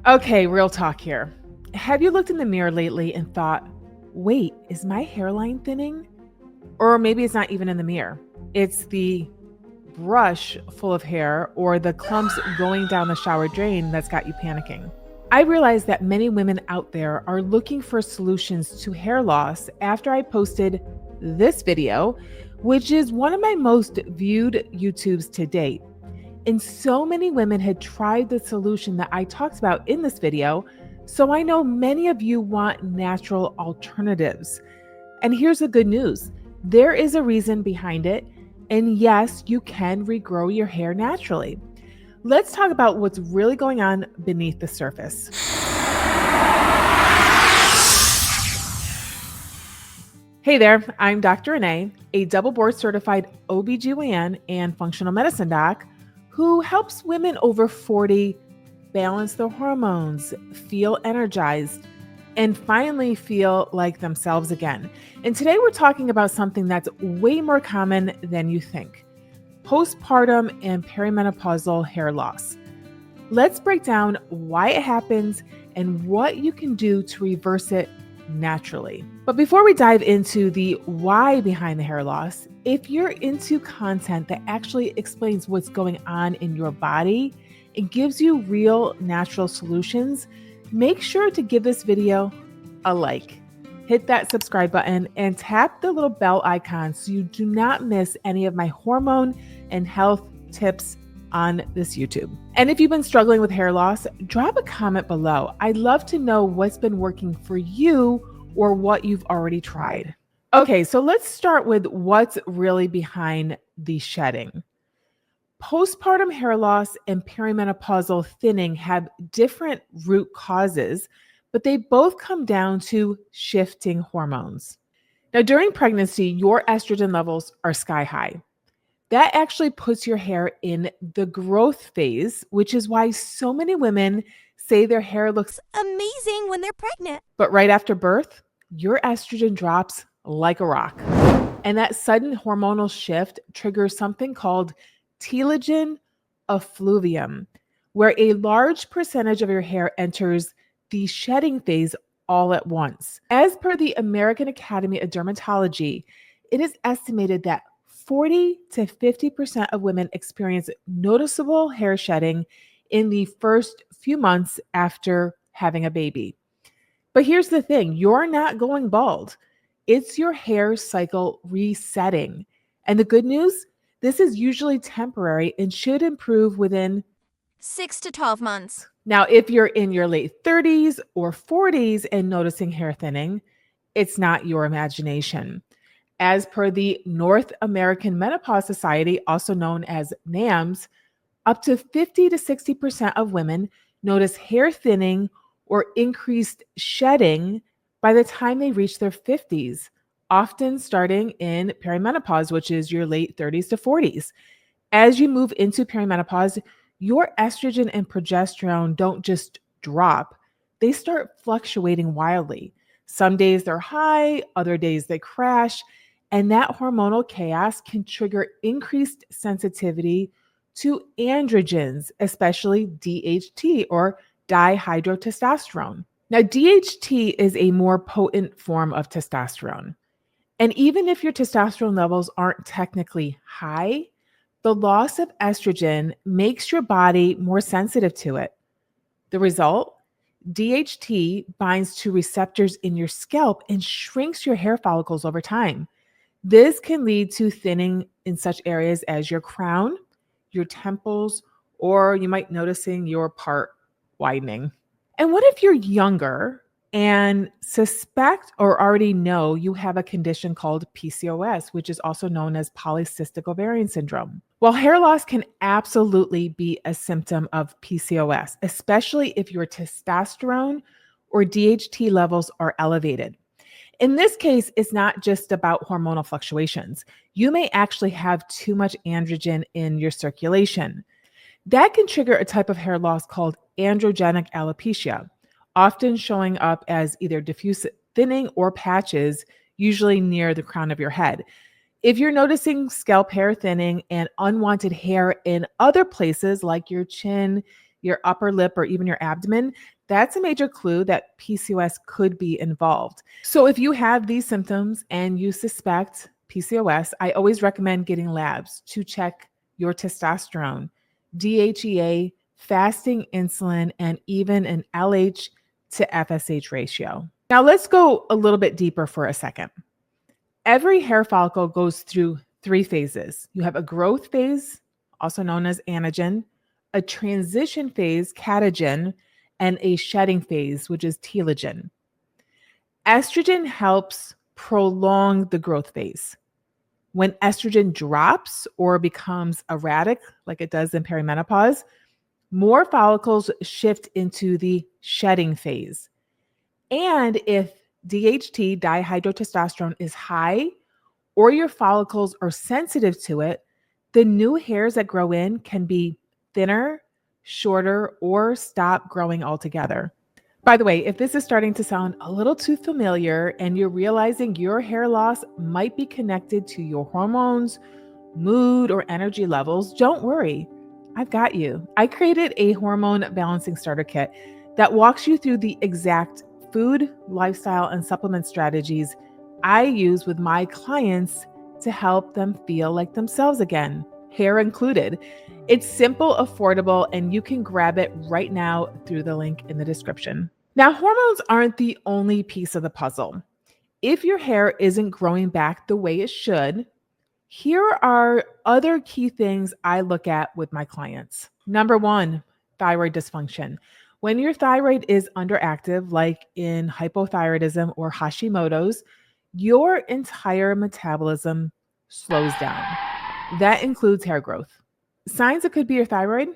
Okay, real talk here. Have you looked in the mirror lately and thought, wait, is my hairline thinning? Or maybe it's not even in the mirror. It's the brush full of hair or the clumps going down the shower drain that's got you panicking. I realized that many women out there are looking for solutions to hair loss after I posted this video, which is one of my most viewed YouTubes to date. And so many women had tried the solution that I talked about in this video. So I know many of you want natural alternatives. And here's the good news. There is a reason behind it. And yes, you can regrow your hair naturally. Let's talk about what's really going on beneath the surface. Hey there, I'm Dr. Renee, a double board certified OBGYN and functional medicine doc who helps women over 40 balance their hormones, feel energized, and finally feel like themselves again. And today we're talking about something that's way more common than you think: postpartum and perimenopausal hair loss. Let's break down why it happens and what you can do to reverse it naturally. But before we dive into the why behind the hair loss, if you're into content that actually explains what's going on in your body and gives you real natural solutions, make sure to give this video a like. Hit that subscribe button and tap the little bell icon so you do not miss any of my hormone and health tips on this YouTube. And if you've been struggling with hair loss, drop a comment below. I'd love to know what's been working for you or what you've already tried. Okay, so let's start with what's really behind the shedding. Postpartum hair loss and perimenopausal thinning have different root causes, but they both come down to shifting hormones. Now, during pregnancy, your estrogen levels are sky high. That actually puts your hair in the growth phase, which is why so many women say their hair looks amazing when they're pregnant. But right after birth, your estrogen drops like a rock. And that sudden hormonal shift triggers something called telogen effluvium, where a large percentage of your hair enters the shedding phase all at once. As per the American Academy of Dermatology, it is estimated that 40 to 50% of women experience noticeable hair shedding in the first few months after having a baby. But here's the thing, you're not going bald. It's your hair cycle resetting. And the good news, this is usually temporary and should improve within 6 to 12 months. Now, if you're in your late 30s or 40s and noticing hair thinning, it's not your imagination. As per the North American Menopause Society, also known as NAMS, up to 50 to 60% of women notice hair thinning or increased shedding by the time they reach their 50s, often starting in perimenopause, which is your late 30s to 40s. As you move into perimenopause, your estrogen and progesterone don't just drop, they start fluctuating wildly. Some days they're high, other days they crash, and that hormonal chaos can trigger increased sensitivity to androgens, especially DHT or dihydrotestosterone. Now, DHT is a more potent form of testosterone. And even if your testosterone levels aren't technically high, the loss of estrogen makes your body more sensitive to it. The result? DHT binds to receptors in your scalp and shrinks your hair follicles over time. This can lead to thinning in such areas as your crown, your temples, or you might noticing your part widening. And what if you're younger and suspect or already know you have a condition called PCOS, which is also known as polycystic ovarian syndrome? Well, hair loss can absolutely be a symptom of PCOS, especially if your testosterone or DHT levels are elevated. In this case, it's not just about hormonal fluctuations. You may actually have too much androgen in your circulation. That can trigger a type of hair loss called androgenic alopecia, often showing up as either diffuse thinning or patches, usually near the crown of your head. If you're noticing scalp hair thinning and unwanted hair in other places like your chin, your upper lip, or even your abdomen, that's a major clue that PCOS could be involved. So if you have these symptoms and you suspect PCOS, I always recommend getting labs to check your testosterone, DHEA, fasting insulin, and even an LH to FSH ratio. Now let's go a little bit deeper for a second. Every hair follicle goes through 3 phases. You have a growth phase, also known as anagen, a transition phase, catagen, and a shedding phase, which is telogen. Estrogen helps prolong the growth phase. When estrogen drops or becomes erratic, like it does in perimenopause, more follicles shift into the shedding phase. And if DHT, dihydrotestosterone, is high or your follicles are sensitive to it, the new hairs that grow in can be thinner, shorter, or stop growing altogether. By the way, if this is starting to sound a little too familiar and you're realizing your hair loss might be connected to your hormones, mood, or energy levels, don't worry. I've got you. I created a hormone balancing starter kit that walks you through the exact food, lifestyle, and supplement strategies I use with my clients to help them feel like themselves again, hair included. It's simple, affordable, and you can grab it right now through the link in the description. Now, hormones aren't the only piece of the puzzle. If your hair isn't growing back the way it should, here are other key things I look at with my clients. Number 1, thyroid dysfunction. When your thyroid is underactive, like in hypothyroidism or Hashimoto's, your entire metabolism slows down. That includes hair growth. Signs that could be your thyroid: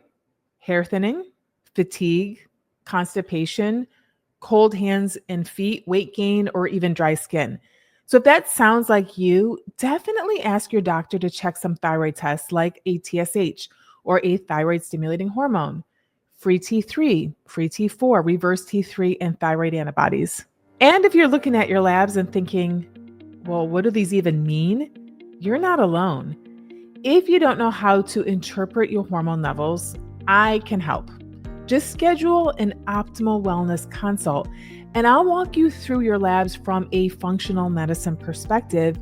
hair thinning, fatigue, constipation, cold hands and feet, weight gain, or even dry skin. So if that sounds like you, definitely ask your doctor to check some thyroid tests like a TSH or a thyroid stimulating hormone, free T3, free T4, reverse T3, and thyroid antibodies. And if you're looking at your labs and thinking, well, what do these even mean? You're not alone. If you don't know how to interpret your hormone levels, I can help. Just schedule an optimal wellness consult, and I'll walk you through your labs from a functional medicine perspective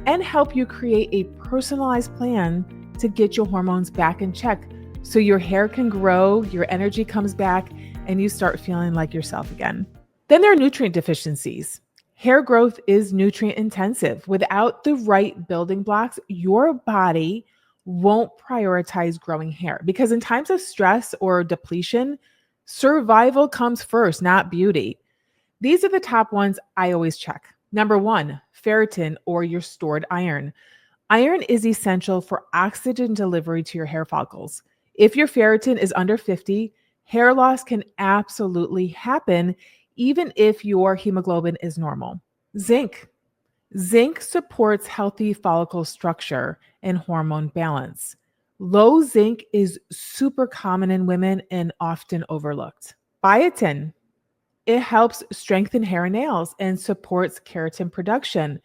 and help you create a personalized plan to get your hormones back in check so your hair can grow, your energy comes back, and you start feeling like yourself again. Then there are nutrient deficiencies. Hair growth is nutrient intensive. Without the right building blocks, your body won't prioritize growing hair, because in times of stress or depletion, survival comes first, not beauty. These are the top ones I always check. Number 1, ferritin, or your stored iron. Iron is essential for oxygen delivery to your hair follicles. If your ferritin is under 50, hair loss can absolutely happen, even if your hemoglobin is normal. Zinc. Zinc supports healthy follicle structure and hormone balance. Low zinc is super common in women and often overlooked. Biotin. It helps strengthen hair and nails and supports keratin production,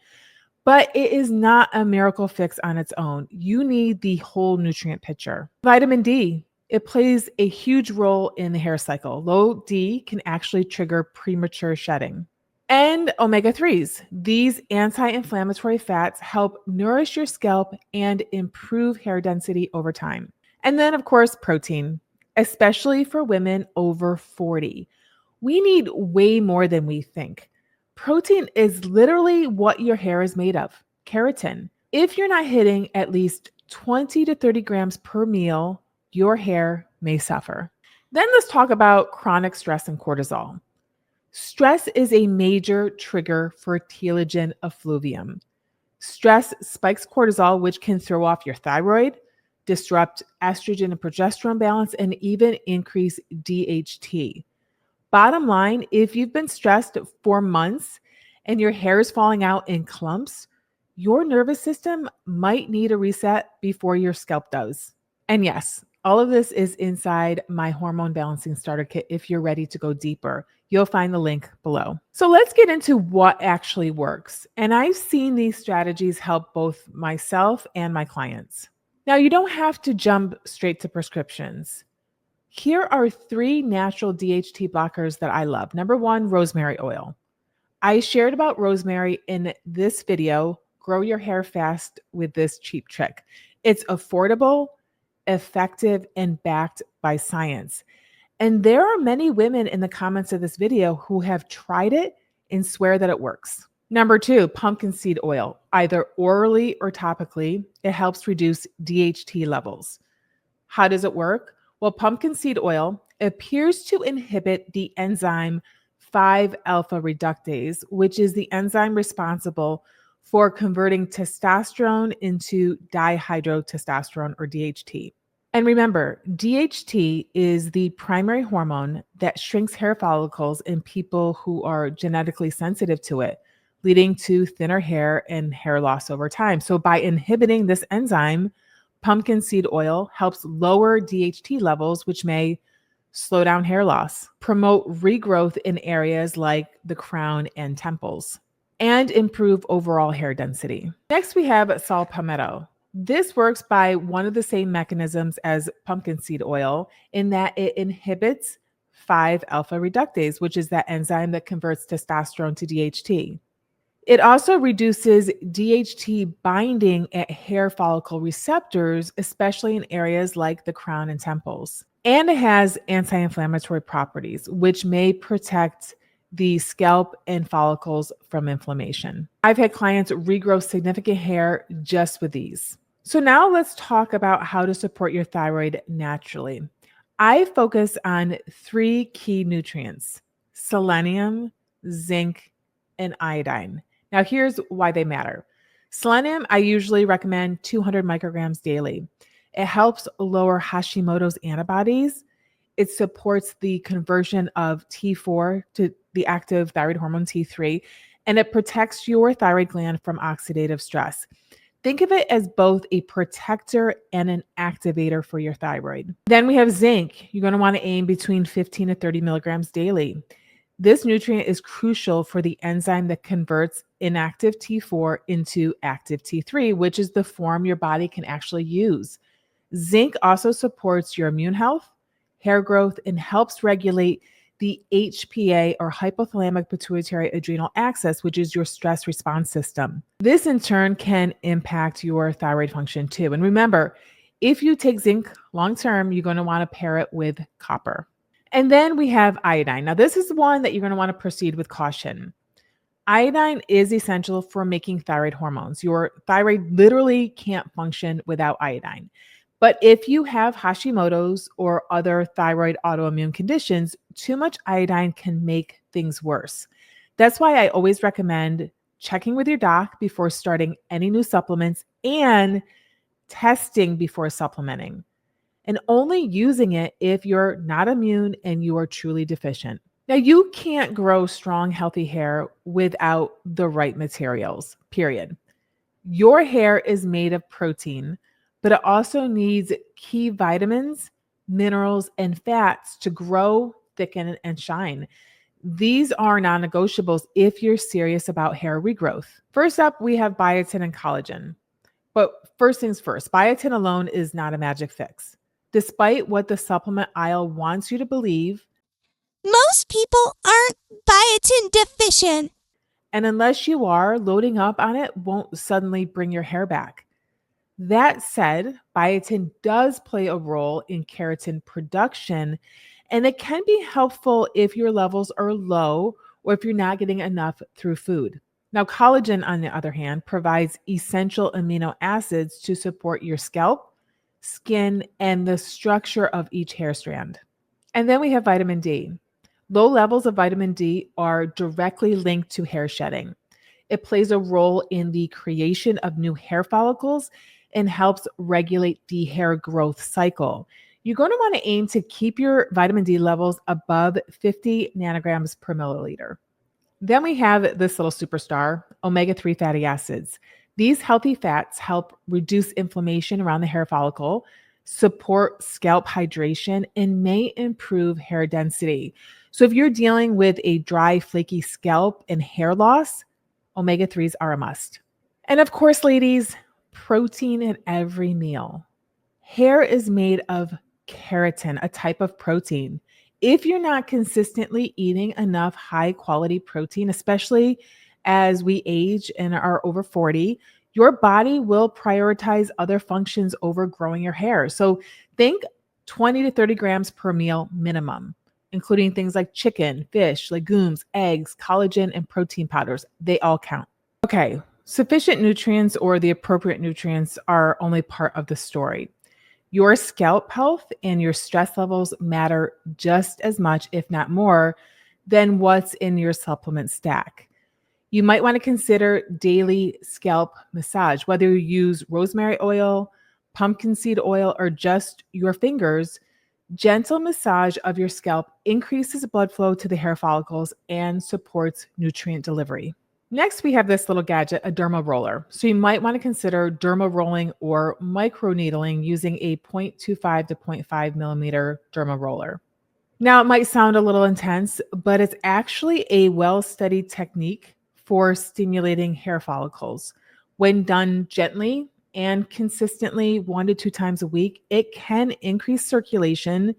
but it is not a miracle fix on its own. You need the whole nutrient picture. Vitamin D. It plays a huge role in the hair cycle. Low D can actually trigger premature shedding. And omega-3s. These anti-inflammatory fats help nourish your scalp and improve hair density over time. And then, of course, protein, especially for women over 40. We need way more than we think. Protein is literally what your hair is made of, keratin. If you're not hitting at least 20 to 30 grams per meal, your hair may suffer. Then let's talk about chronic stress and cortisol. Stress is a major trigger for telogen effluvium. Stress spikes cortisol, which can throw off your thyroid, disrupt estrogen and progesterone balance, and even increase DHT. Bottom line, if you've been stressed for months and your hair is falling out in clumps, your nervous system might need a reset before your scalp does. And yes, all of this is inside my Hormone Balancing Starter Kit if you're ready to go deeper. You'll find the link below. So let's get into what actually works. And I've seen these strategies help both myself and my clients. Now, you don't have to jump straight to prescriptions. Here are 3 natural DHT blockers that I love. Number 1, rosemary oil. I shared about rosemary in this video, Grow Your Hair Fast with This Cheap Trick. It's affordable, effective, and backed by science. And there are many women in the comments of this video who have tried it and swear that it works. Number 2, pumpkin seed oil, either orally or topically. It helps reduce DHT levels. How does it work? Well, pumpkin seed oil appears to inhibit the enzyme 5-alpha reductase, which is the enzyme responsible for converting testosterone into dihydrotestosterone, or DHT. And remember, DHT is the primary hormone that shrinks hair follicles in people who are genetically sensitive to it, leading to thinner hair and hair loss over time. So by inhibiting this enzyme, pumpkin seed oil helps lower DHT levels, which may slow down hair loss, promote regrowth in areas like the crown and temples, and improve overall hair density. Next, we have saw palmetto. This works by one of the same mechanisms as pumpkin seed oil in that it inhibits 5-alpha reductase, which is that enzyme that converts testosterone to DHT. It also reduces DHT binding at hair follicle receptors, especially in areas like the crown and temples. And it has anti-inflammatory properties, which may protect the scalp and follicles from inflammation. I've had clients regrow significant hair just with these. So now let's talk about how to support your thyroid naturally. I focus on 3 key nutrients: selenium, zinc, and iodine. Now, here's why they matter. Selenium, I usually recommend 200 micrograms daily. It helps lower Hashimoto's antibodies. It supports the conversion of T4 to the active thyroid hormone T3, and it protects your thyroid gland from oxidative stress. Think of it as both a protector and an activator for your thyroid. Then we have zinc. You're going to want to aim between 15 to 30 milligrams daily. This nutrient is crucial for the enzyme that converts inactive T4 into active T3, which is the form your body can actually use. Zinc also supports your immune health, hair growth, and helps regulate the HPA, or hypothalamic pituitary adrenal axis, which is your stress response system. This in turn can impact your thyroid function too. And remember, if you take zinc long term, you're going to want to pair it with copper. And then we have iodine. Now, this is one that you're going to want to proceed with caution. Iodine is essential for making thyroid hormones. Your thyroid literally can't function without iodine. But if you have Hashimoto's or other thyroid autoimmune conditions, too much iodine can make things worse. That's why I always recommend checking with your doc before starting any new supplements and testing before supplementing, and only using it if you're not immune and you are truly deficient. Now, you can't grow strong, healthy hair without the right materials, period. Your hair is made of protein, but it also needs key vitamins, minerals, and fats to grow, thicken, and shine. These are non-negotiables if you're serious about hair regrowth. First up, we have biotin and collagen. But first things first, biotin alone is not a magic fix. Despite what the supplement aisle wants you to believe, Most people aren't biotin deficient. and unless you are, loading up on it won't suddenly bring your hair back. That said, biotin does play a role in keratin production, and it can be helpful if your levels are low or if you're not getting enough through food. Now, collagen, on the other hand, provides essential amino acids to support your scalp, skin, and the structure of each hair strand. And then we have vitamin D. Low levels of vitamin D are directly linked to hair shedding. It plays a role in the creation of new hair follicles and helps regulate the hair growth cycle. You're going to want to aim to keep your vitamin D levels above 50 nanograms per milliliter. Then we have this little superstar, omega-3 fatty acids. These healthy fats help reduce inflammation around the hair follicle, support scalp hydration, and may improve hair density. So if you're dealing with a dry, flaky scalp and hair loss, omega-3s are a must. And of course, ladies, protein at every meal. Hair is made of keratin, a type of protein. If you're not consistently eating enough high quality protein, especially as we age and are over 40, your body will prioritize other functions over growing your hair. So think 20 to 30 grams per meal minimum, including things like chicken, fish, legumes, eggs, collagen, and protein powders. They all count. Okay, sufficient nutrients or the appropriate nutrients are only part of the story. Your scalp health and your stress levels matter just as much, if not more, than what's in your supplement stack. You might want to consider daily scalp massage, whether you use rosemary oil, pumpkin seed oil, or just your fingers. Gentle massage of your scalp increases blood flow to the hair follicles and supports nutrient delivery. Next, we have this little gadget, a derma roller. So you might want to consider derma rolling or microneedling using a 0.25 to 0.5 millimeter derma roller. Now, it might sound a little intense, but it's actually a well-studied technique for stimulating hair follicles. When done gently and consistently 1 to 2 times a week, it can increase circulation,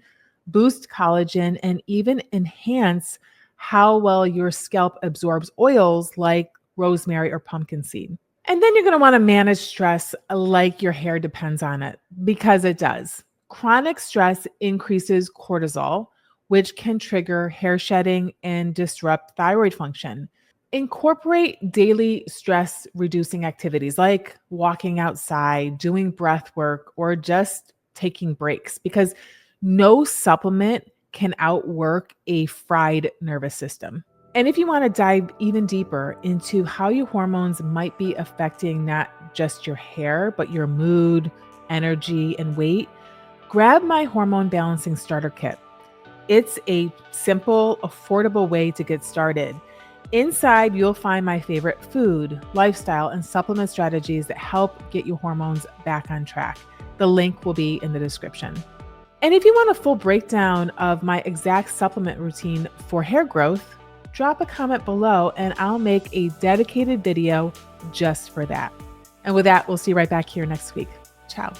boost collagen, and even enhance how well your scalp absorbs oils like rosemary or pumpkin seed. And then you're going to want to manage stress like your hair depends on it, because it does. Chronic stress increases cortisol, which can trigger hair shedding and disrupt thyroid function. Incorporate daily stress reducing activities like walking outside, doing breath work, or just taking breaks, because no supplement can outwork a fried nervous system. And if you want to dive even deeper into how your hormones might be affecting not just your hair, but your mood, energy, and weight, grab my Hormone Balancing Starter Kit. It's a simple, affordable way to get started. Inside, you'll find my favorite food, lifestyle, and supplement strategies that help get your hormones back on track. The link will be in the description. And if you want a full breakdown of my exact supplement routine for hair growth, drop a comment below and I'll make a dedicated video just for that. And with that, we'll see you right back here next week. Ciao.